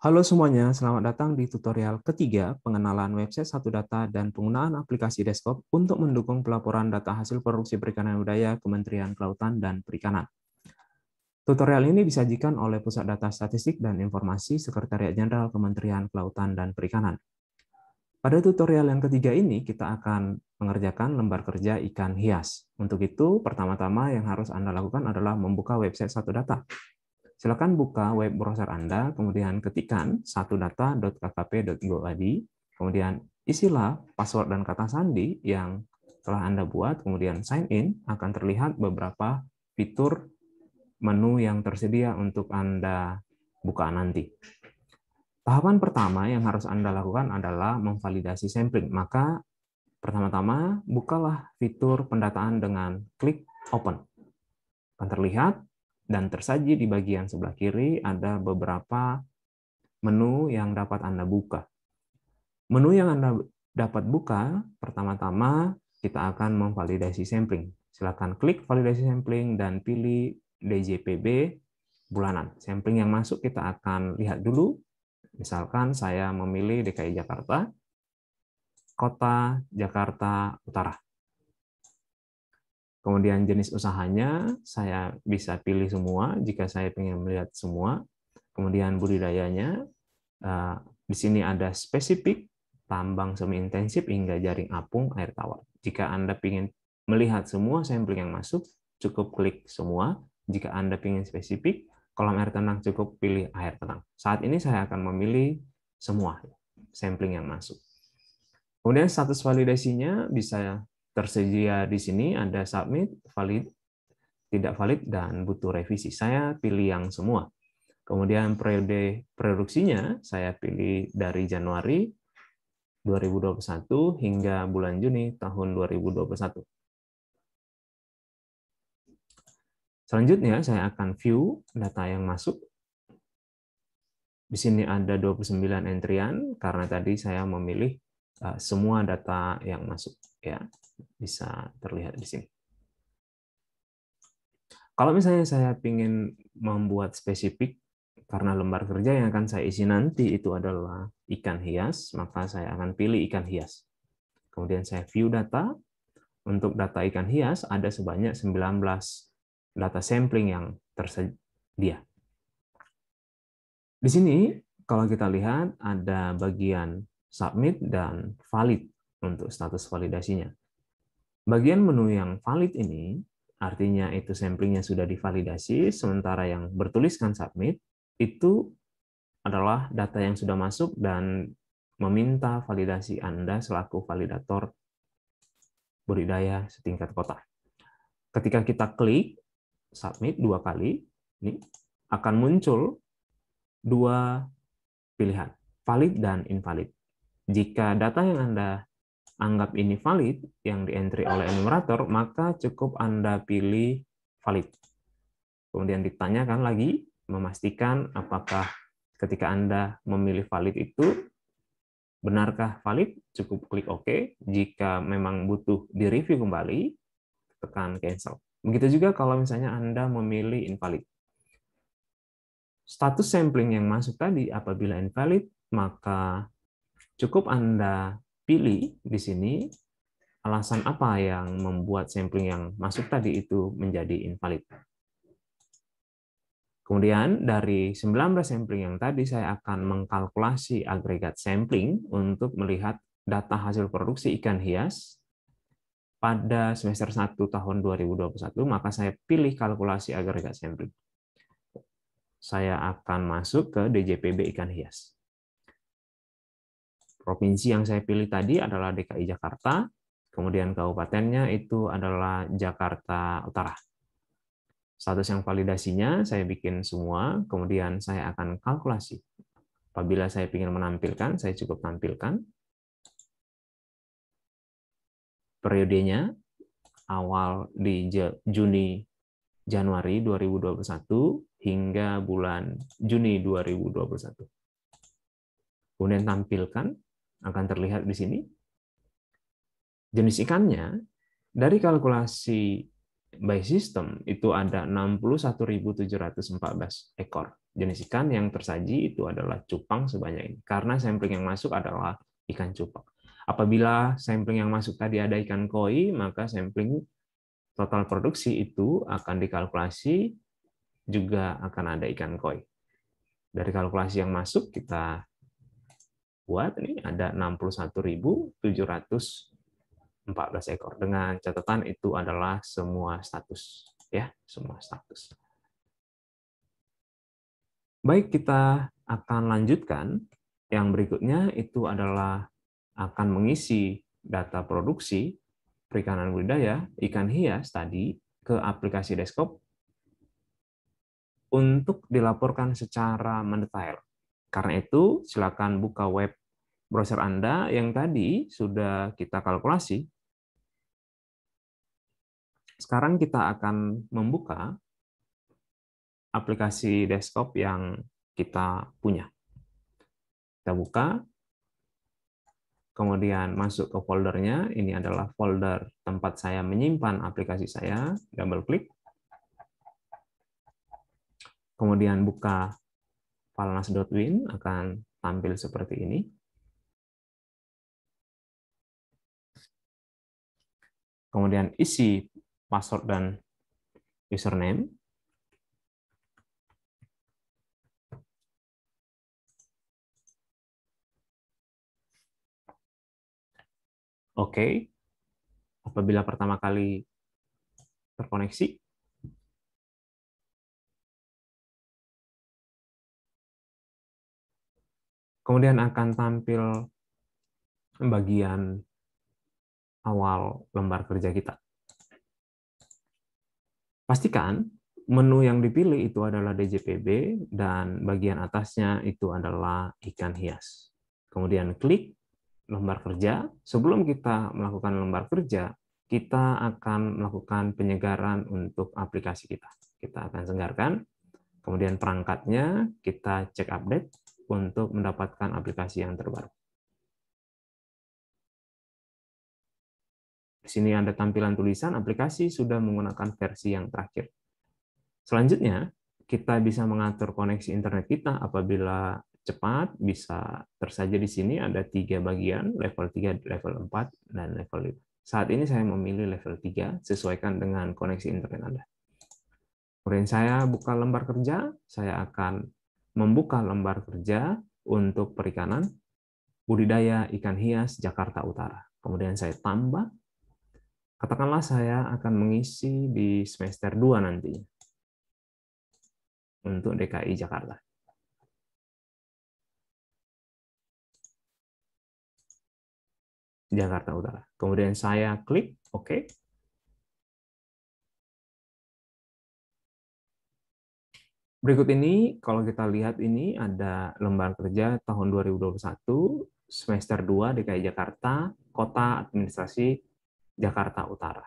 Halo semuanya, selamat datang di tutorial ketiga pengenalan website satu data dan penggunaan aplikasi desktop untuk mendukung pelaporan data hasil produksi perikanan budaya Kementerian Kelautan dan Perikanan. Tutorial ini disajikan oleh Pusat Data Statistik dan Informasi Sekretariat Jenderal Kementerian Kelautan dan Perikanan. Pada tutorial yang ketiga ini, kita akan mengerjakan lembar kerja ikan hias. Untuk itu, pertama-tama yang harus Anda lakukan adalah membuka website satu data. Silakan buka web browser Anda, kemudian ketikkan satudata.kkp.go.id, kemudian isilah password dan kata sandi yang telah Anda buat, kemudian sign in, akan terlihat beberapa fitur menu yang tersedia untuk Anda buka nanti. Tahapan pertama yang harus Anda lakukan adalah memvalidasi sampling. Maka pertama-tama bukalah fitur pendataan dengan klik open. Akan terlihat dan tersaji di bagian sebelah kiri ada beberapa menu yang dapat Anda buka. Menu yang Anda dapat buka, pertama-tama kita akan memvalidasi sampling. Silakan klik validasi sampling dan pilih DJPB bulanan. Sampling yang masuk kita akan lihat dulu. Misalkan saya memilih DKI Jakarta, Kota Jakarta Utara. Kemudian jenis usahanya, saya bisa pilih semua jika saya ingin melihat semua. Kemudian budidayanya, di sini ada spesifik, tambang semi-intensif hingga jaring apung air tawar. Jika Anda ingin melihat semua sampling yang masuk, cukup klik semua. Jika Anda ingin spesifik, kolam air tenang cukup pilih air tenang. Saat ini saya akan memilih semua sampling yang masuk. Kemudian status validasinya bisa tersedia di sini, ada submit, valid, tidak valid, dan butuh revisi. Saya pilih yang semua. Kemudian periode produksinya saya pilih dari Januari 2021 hingga bulan Juni tahun 2021. Selanjutnya saya akan view data yang masuk. Di sini ada 29 entrian karena tadi saya memilih semua data yang masuk, ya. Bisa terlihat di sini. Kalau misalnya saya ingin membuat spesifik karena lembar kerja yang akan saya isi nanti itu adalah ikan hias, maka saya akan pilih ikan hias. Kemudian saya view data. Untuk data ikan hias ada sebanyak 19 data sampling yang tersedia. Di sini kalau kita lihat ada bagian submit dan valid untuk status validasinya. Bagian menu yang valid ini artinya itu samplingnya sudah divalidasi, sementara yang bertuliskan submit itu adalah data yang sudah masuk dan meminta validasi Anda selaku validator budidaya setingkat kota. Ketika kita klik submit 2 kali, ini akan muncul 2 pilihan, valid dan invalid. Jika data yang Anda anggap ini valid, yang di-entry oleh enumerator, maka cukup Anda pilih valid. Kemudian ditanyakan lagi, memastikan apakah ketika Anda memilih valid itu, benarkah valid, cukup klik OK. Jika memang butuh direview kembali, tekan cancel. Begitu juga kalau misalnya Anda memilih invalid. Status sampling yang masuk tadi apabila invalid, maka cukup Anda pilih di sini alasan apa yang membuat sampling yang masuk tadi itu menjadi invalid. Kemudian dari 19 sampling yang tadi saya akan mengkalkulasi agregat sampling untuk melihat data hasil produksi ikan hias pada semester 1 tahun 2021, maka saya pilih kalkulasi agregat sampling. Saya akan masuk ke DJPB ikan hias. Provinsi yang saya pilih tadi adalah DKI Jakarta, kemudian kabupatennya itu adalah Jakarta Utara. Status yang validasinya saya bikin semua, kemudian saya akan kalkulasi. Apabila saya ingin menampilkan, saya cukup tampilkan. Periodenya awal di Januari 2021 hingga bulan Juni 2021. Kemudian tampilkan, akan terlihat di sini. Jenis ikannya, dari kalkulasi by system itu ada 61.714 ekor. Jenis ikan yang tersaji itu adalah cupang sebanyak ini. Karena sampling yang masuk adalah ikan cupang. Apabila sampling yang masuk tadi ada ikan koi, maka sampling total produksi itu akan dikalkulasi juga akan ada ikan koi. Dari kalkulasi yang masuk kita buat ini ada 61.714 ekor. Dengan catatan itu adalah semua status, ya, semua status. Baik, kita akan lanjutkan. Yang berikutnya itu adalah akan mengisi data produksi perikanan budidaya ikan hias tadi ke aplikasi desktop untuk dilaporkan secara mendetail. Karena itu, silakan buka web browser Anda yang tadi sudah kita kalkulasi. Sekarang kita akan membuka aplikasi desktop yang kita punya. Kita buka, kemudian masuk ke foldernya. Ini adalah folder tempat saya menyimpan aplikasi saya. Double klik. Kemudian buka falnas.win, akan tampil seperti ini. Kemudian isi password dan username. Oke. Apabila pertama kali terkoneksi, kemudian akan tampil bagian awal lembar kerja kita. Pastikan menu yang dipilih itu adalah DJPB dan bagian atasnya itu adalah ikan hias. Kemudian klik lembar kerja. Sebelum kita melakukan lembar kerja, kita akan melakukan penyegaran untuk aplikasi kita. Kita akan segarkan. Kemudian perangkatnya kita cek update untuk mendapatkan aplikasi yang terbaru. Di sini ada tampilan tulisan aplikasi sudah menggunakan versi yang terakhir. Selanjutnya, kita bisa mengatur koneksi internet kita apabila cepat, bisa tersaji di sini ada 3 bagian, level 3, level 4, dan level 5. Saat ini saya memilih level 3, sesuaikan dengan koneksi internet Anda. Kemudian saya buka lembar kerja, saya akan membuka lembar kerja untuk perikanan budidaya ikan hias Jakarta Utara. Kemudian saya tambah. Katakanlah saya akan mengisi di semester 2 nantinya untuk DKI Jakarta. Jakarta Utara. Kemudian saya klik OK. Berikut ini, kalau kita lihat ini ada lembar kerja tahun 2021, semester 2 DKI Jakarta, Kota Administrasi Jakarta Utara.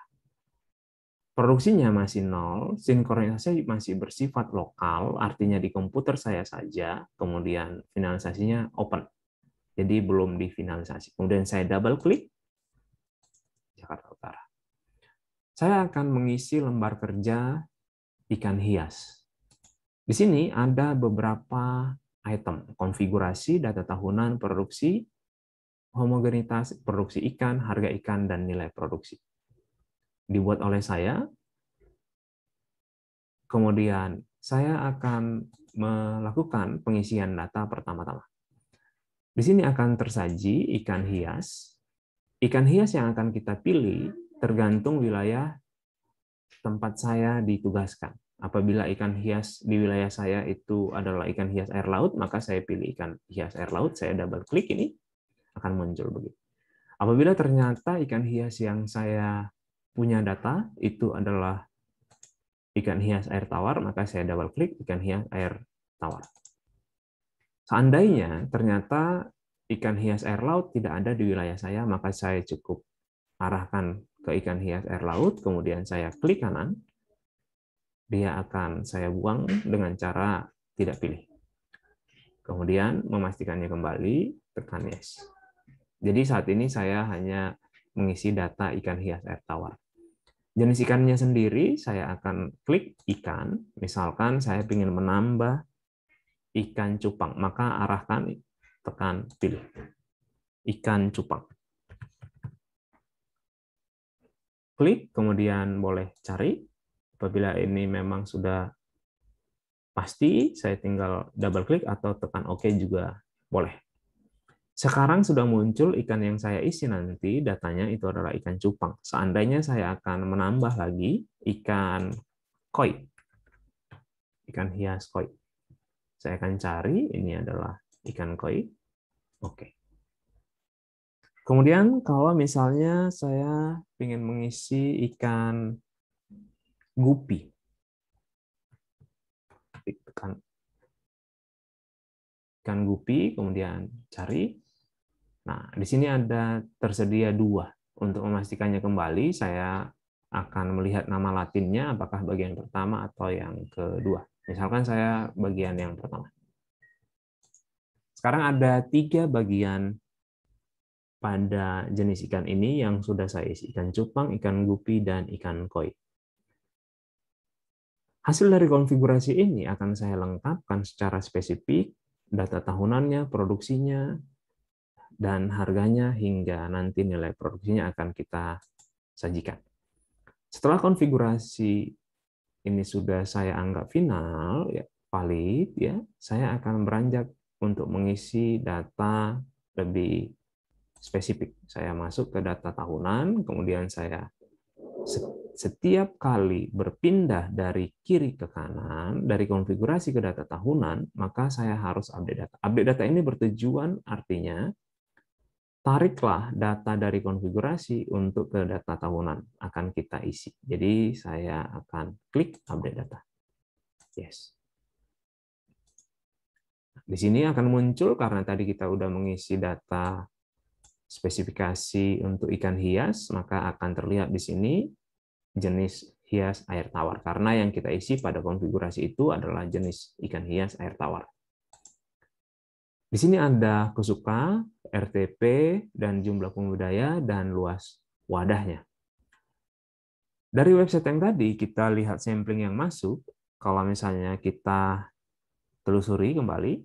Produksinya masih 0, sinkronisasi masih bersifat lokal, artinya di komputer saya saja, kemudian finalisasinya open. Jadi belum difinalisasi. Kemudian saya double klik, Jakarta Utara. Saya akan mengisi lembar kerja ikan hias. Di sini ada beberapa item, konfigurasi data tahunan produksi, homogenitas produksi ikan, harga ikan, dan nilai produksi. Dibuat oleh saya. Kemudian saya akan melakukan pengisian data pertama-tama. Di sini akan tersaji ikan hias. Ikan hias yang akan kita pilih tergantung wilayah tempat saya ditugaskan. Apabila ikan hias di wilayah saya itu adalah ikan hias air laut, maka saya pilih ikan hias air laut, saya double klik ini, akan muncul begitu. Apabila ternyata ikan hias yang saya punya data itu adalah ikan hias air tawar, maka saya double klik ikan hias air tawar. Seandainya ternyata ikan hias air laut tidak ada di wilayah saya, maka saya cukup arahkan ke ikan hias air laut, kemudian saya klik kanan, dia akan saya buang dengan cara tidak pilih. Kemudian memastikannya kembali, tekan yes. Jadi saat ini saya hanya mengisi data ikan hias air tawar. Jenis ikannya sendiri, saya akan klik ikan. Misalkan saya ingin menambah ikan cupang, maka arahkan, tekan pilih ikan cupang. Klik, kemudian boleh cari. Apabila ini memang sudah pasti, saya tinggal double klik atau tekan OK juga boleh. Sekarang sudah muncul ikan yang saya isi nanti, datanya itu adalah ikan cupang. Seandainya saya akan menambah lagi ikan koi, ikan hias koi. Saya akan cari, ini adalah ikan koi. Oke. Kemudian kalau misalnya saya ingin mengisi ikan gupi, tekan ikan gupi, kemudian cari. Nah, di sini ada tersedia dua. Untuk memastikannya kembali, saya akan melihat nama latinnya, apakah bagian pertama atau yang kedua. Misalkan saya bagian yang pertama. Sekarang ada 3 bagian pada jenis ikan ini yang sudah saya isi, ikan cupang, ikan gupi, dan ikan koi. Hasil dari konfigurasi ini akan saya lengkapkan secara spesifik, data tahunannya, produksinya, dan harganya hingga nanti nilai produksinya akan kita sajikan. Setelah konfigurasi ini sudah saya anggap final, ya, valid, ya, saya akan beranjak untuk mengisi data lebih spesifik. Saya masuk ke data tahunan, kemudian saya setiap kali berpindah dari kiri ke kanan, dari konfigurasi ke data tahunan, maka saya harus update data. Update data ini bertujuan artinya, tariklah data dari konfigurasi untuk ke data tahunan akan kita isi. Jadi saya akan klik update data. Yes. Di sini akan muncul karena tadi kita udah mengisi data spesifikasi untuk ikan hias, maka akan terlihat di sini jenis hias air tawar. Karena yang kita isi pada konfigurasi itu adalah jenis ikan hias air tawar. Di sini ada kesuka, RTP, dan jumlah pembudidaya, dan luas wadahnya. Dari website yang tadi, kita lihat sampling yang masuk. Kalau misalnya kita telusuri kembali,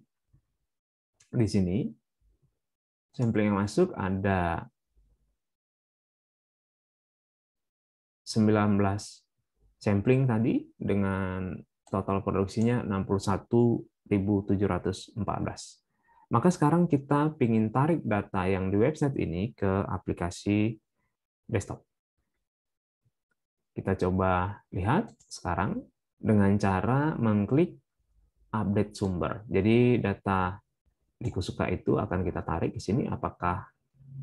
di sini, sampling yang masuk ada 19 sampling tadi, dengan total produksinya 61.714. Maka sekarang kita ingin tarik data yang di website ini ke aplikasi desktop. Kita coba lihat sekarang dengan cara mengklik update sumber. Jadi data di Kusuka itu akan kita tarik ke sini, apakah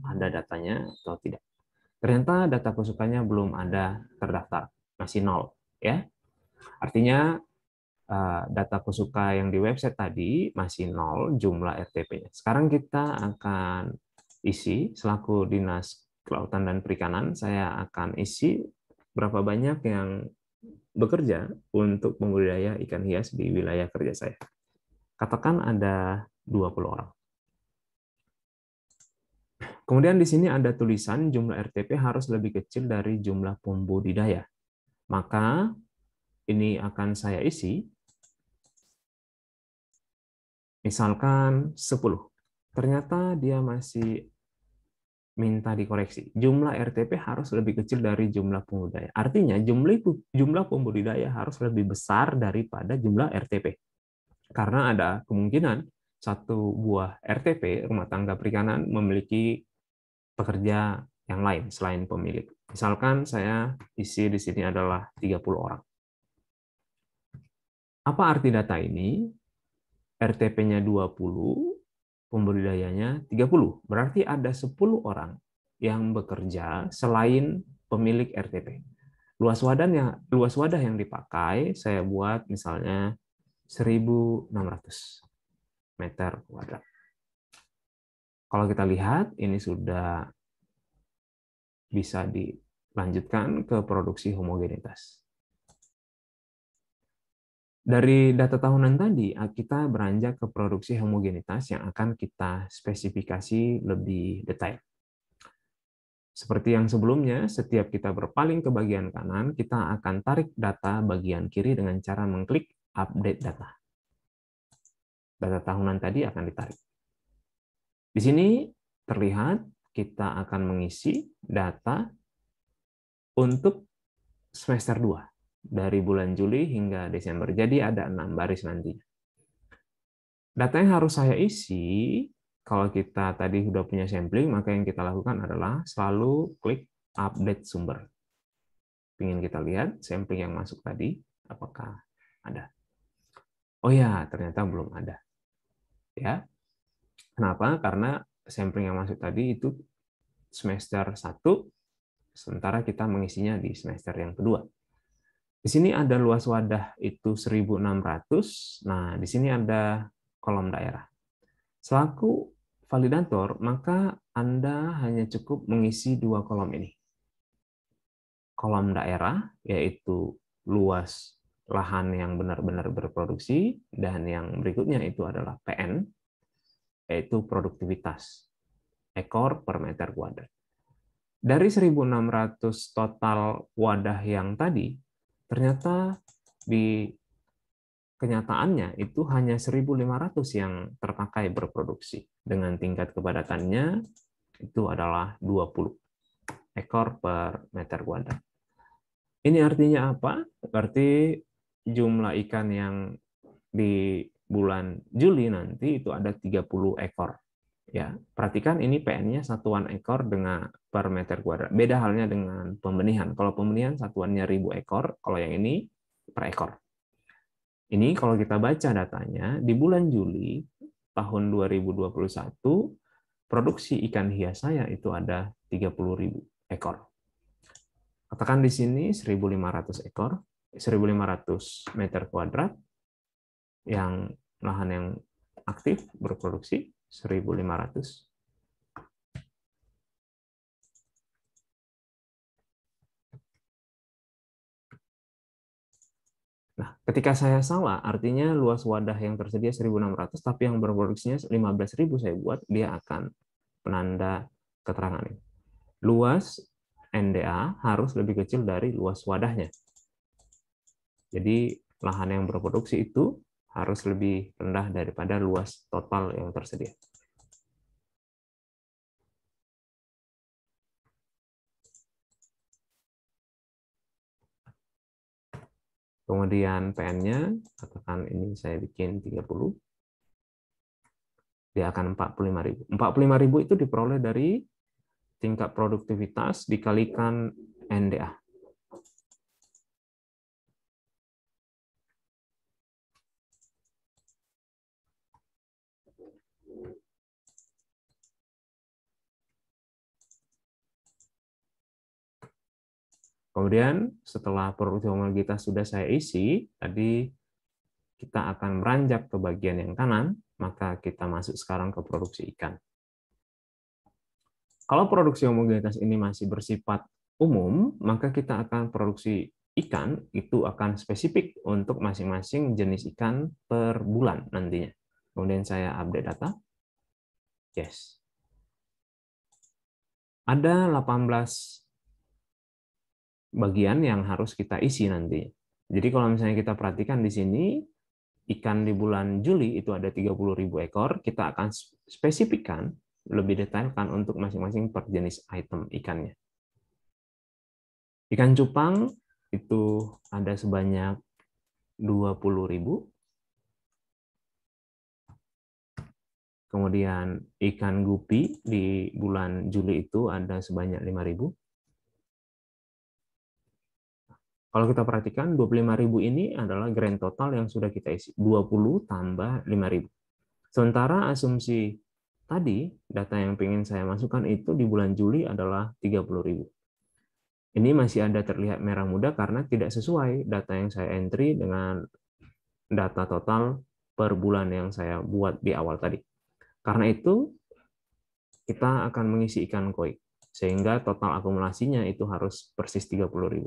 ada datanya atau tidak. Ternyata data Kusukanya belum ada terdaftar, masih 0. Ya. Artinya data Kusuka yang di website tadi masih 0 jumlah RTP-nya. Sekarang kita akan isi, selaku Dinas Kelautan dan Perikanan, saya akan isi berapa banyak yang bekerja untuk membudidaya ikan hias di wilayah kerja saya. Katakan ada 20 orang. Kemudian di sini ada tulisan jumlah RTP harus lebih kecil dari jumlah pembudidaya. Maka ini akan saya isi. Misalkan 10. Ternyata dia masih minta dikoreksi. Jumlah RTP harus lebih kecil dari jumlah pembudidaya. Artinya jumlah pembudidaya harus lebih besar daripada jumlah RTP. Karena ada kemungkinan satu buah RTP, rumah tangga perikanan, memiliki pekerja yang lain selain pemilik. Misalkan saya isi di sini adalah 30 orang. Apa arti data ini? RTP-nya 20, pembudidayanya 30. Berarti ada 10 orang yang bekerja selain pemilik RTP. Luas wadah yang dipakai saya buat misalnya 1.600 meter kuadrat. Kalau kita lihat, ini sudah bisa dilanjutkan ke produksi homogenitas. Dari data tahunan tadi, kita beranjak ke produksi homogenitas yang akan kita spesifikasi lebih detail. Seperti yang sebelumnya, setiap kita berpaling ke bagian kanan, kita akan tarik data bagian kiri dengan cara mengklik update data. Data tahunan tadi akan ditarik. Di sini terlihat kita akan mengisi data untuk semester 2 dari bulan Juli hingga Desember. Jadi ada 6 baris nantinya. Data yang harus saya isi, kalau kita tadi sudah punya sampling, maka yang kita lakukan adalah selalu klik update sumber. Ingin kita lihat sampling yang masuk tadi, apakah ada. Oh ya, ternyata belum ada. Ya. Kenapa? Karena sampling yang masuk tadi itu semester 1, sementara kita mengisinya di semester yang kedua. Di sini ada luas wadah itu 1.600. Nah, di sini ada kolom daerah. Selaku validator, maka Anda hanya cukup mengisi 2 kolom ini. Kolom daerah, yaitu luas lahan yang benar-benar berproduksi, dan yang berikutnya itu adalah PN, yaitu produktivitas, ekor per meter kuadrat. Dari 1.600 total wadah yang tadi, ternyata di kenyataannya itu hanya 1.500 yang terpakai berproduksi. Dengan tingkat kepadatannya itu adalah 20 ekor per meter kuadrat. Ini artinya apa? Berarti jumlah ikan yang di bulan Juli nanti itu ada 30 ekor. Ya, perhatikan ini PN-nya satuan ekor dengan per meter kuadrat. Beda halnya dengan pembenihan. Kalau pembenihan satuannya 1.000 ekor, kalau yang ini per ekor. Ini kalau kita baca datanya, di bulan Juli tahun 2021, produksi ikan hias saya itu ada 30.000 ekor. Katakan di sini 1.500 ekor, 1.500 meter kuadrat, yang lahan yang aktif berproduksi 1.500. Nah, ketika saya salah, artinya luas wadah yang tersedia 1.600, tapi yang berproduksinya 15.000 saya buat, dia akan penanda keterangan ini. Luas NDA harus lebih kecil dari luas wadahnya. Jadi, lahan yang berproduksi itu harus lebih rendah daripada luas total yang tersedia. Kemudian PN-nya, katakan ini saya bikin 30, dia akan 45.000. 45.000 itu diperoleh dari tingkat produktivitas dikalikan NDA. Kemudian setelah produksi homogenitas sudah saya isi, tadi kita akan beranjak ke bagian yang kanan, maka kita masuk sekarang ke produksi ikan. Kalau produksi homogenitas ini masih bersifat umum, maka kita akan produksi ikan itu akan spesifik untuk masing-masing jenis ikan per bulan nantinya. Kemudian saya update data. Yes. Ada 18 bagian yang harus kita isi nanti. Jadi kalau misalnya kita perhatikan di sini, ikan di bulan Juli itu ada 30.000 ekor, kita akan spesifikkan, lebih detailkan untuk masing-masing per jenis item ikannya. Ikan cupang itu ada sebanyak 20.000. Kemudian ikan gupi di bulan Juli itu ada sebanyak 5.000. Kalau kita perhatikan 25.000 ini adalah grand total yang sudah kita isi, 20 tambah 5.000. Sementara asumsi tadi, data yang ingin saya masukkan itu di bulan Juli adalah 30.000. Ini masih ada terlihat merah muda karena tidak sesuai data yang saya entry dengan data total per bulan yang saya buat di awal tadi. Karena itu, kita akan mengisi ikan koi, sehingga total akumulasinya itu harus persis 30.000.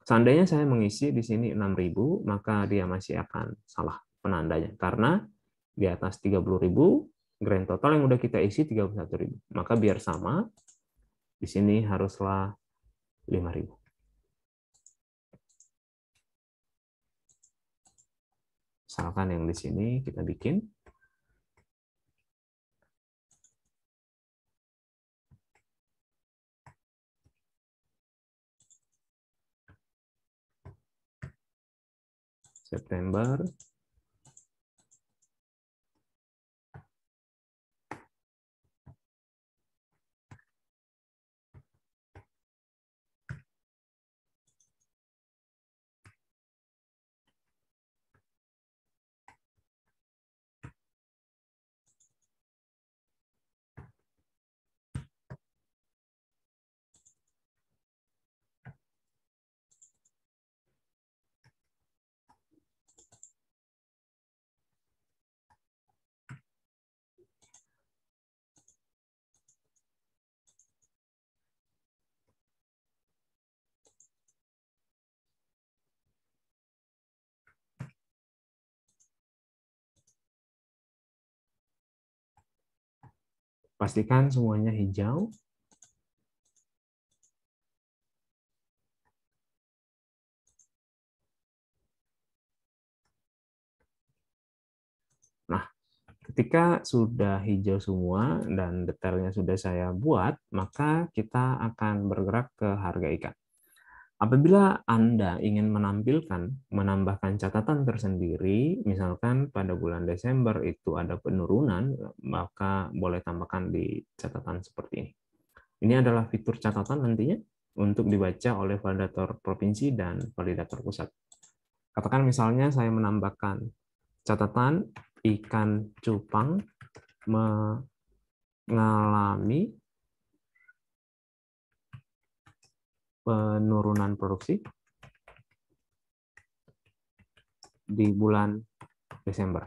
Seandainya saya mengisi di sini 6.000, maka dia masih akan salah penandanya. Karena di atas 30.000, grand total yang udah kita isi 31.000. Maka biar sama, Di sini haruslah 5.000. Misalkan yang di sini kita bikin. September. Pastikan semuanya hijau. Nah, ketika sudah hijau semua dan detailnya sudah saya buat, maka kita akan bergerak ke harga ikan. Apabila Anda ingin menambahkan catatan tersendiri, misalkan pada bulan Desember itu ada penurunan, maka boleh tambahkan di catatan seperti ini. Ini adalah fitur catatan nantinya untuk dibaca oleh validator provinsi dan validator pusat. Katakan misalnya saya menambahkan catatan ikan cupang mengalami penurunan produksi di bulan Desember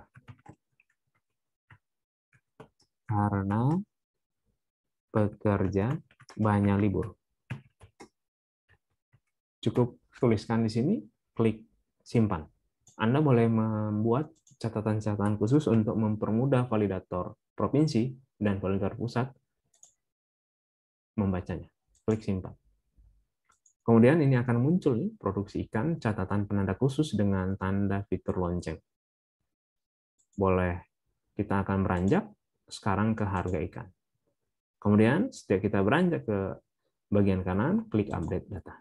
karena pekerja banyak libur. Cukup tuliskan di sini, klik simpan. Anda boleh membuat catatan-catatan khusus untuk mempermudah validator provinsi dan validator pusat membacanya. Klik simpan. Kemudian ini akan muncul nih, produksi ikan, catatan penanda khusus dengan tanda fitur lonceng. Boleh, kita akan beranjak sekarang ke harga ikan. Kemudian setiap kita beranjak ke bagian kanan, klik update data.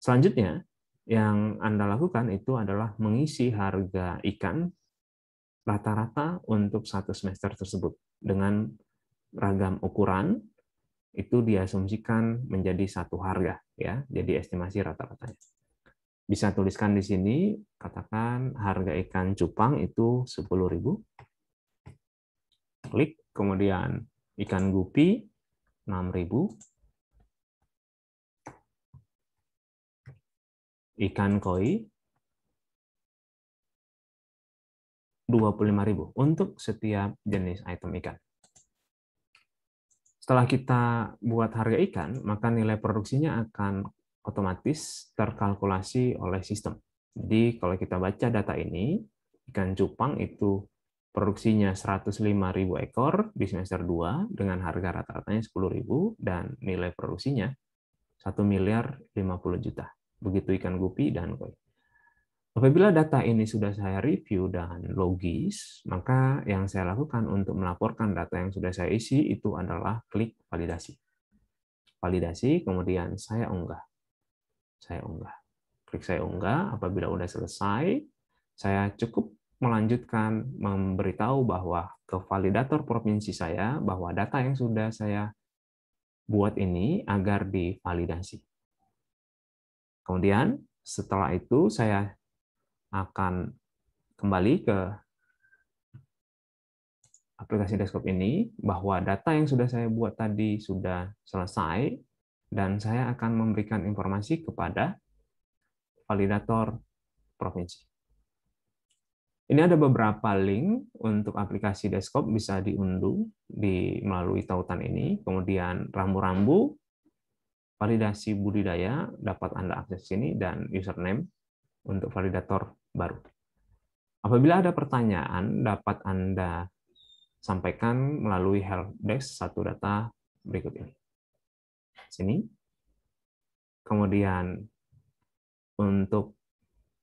Selanjutnya, yang Anda lakukan itu adalah mengisi harga ikan rata-rata untuk satu semester tersebut dengan ragam ukuran. Itu diasumsikan menjadi satu harga, ya. Jadi estimasi rata-ratanya. Bisa tuliskan di sini, katakan harga ikan cupang itu 10.000. Klik, kemudian ikan gupi 6.000. Ikan koi 25.000 untuk setiap jenis item ikan. Setelah kita buat harga ikan, maka nilai produksinya akan otomatis terkalkulasi oleh sistem. Jadi kalau kita baca data ini, ikan cupang itu produksinya 105.000 ekor di semester 2 dengan harga rata-ratanya 10.000 dan nilai produksinya 1.050.000.000. Begitu ikan gupi dan koi. Apabila data ini sudah saya review dan logis, maka yang saya lakukan untuk melaporkan data yang sudah saya isi itu adalah klik validasi. Validasi, kemudian saya unggah. Saya unggah. Klik saya unggah, apabila sudah selesai, saya cukup melanjutkan memberitahu bahwa ke validator provinsi saya bahwa data yang sudah saya buat ini agar divalidasi. Kemudian setelah itu saya akan kembali ke aplikasi desktop ini bahwa data yang sudah saya buat tadi sudah selesai dan saya akan memberikan informasi kepada validator provinsi. Ini ada beberapa link untuk aplikasi desktop bisa diunduh melalui tautan ini. Kemudian rambu-rambu validasi budidaya dapat Anda akses sini dan username untuk validator baru. Apabila ada pertanyaan, dapat Anda sampaikan melalui helpdesk satu data berikut ini. sini. Kemudian untuk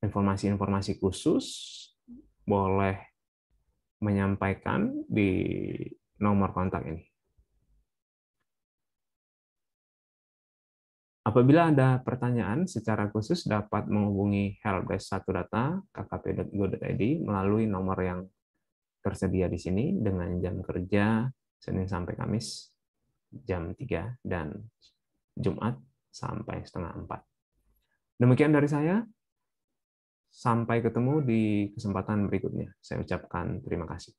informasi-informasi khusus boleh menyampaikan di nomor kontak ini. Apabila ada pertanyaan secara khusus dapat menghubungi helpdesk 1data kkp.go.id melalui nomor yang tersedia di sini dengan jam kerja Senin sampai Kamis jam 3 dan Jumat sampai setengah 4. Demikian dari saya. Sampai ketemu di kesempatan berikutnya. Saya ucapkan terima kasih.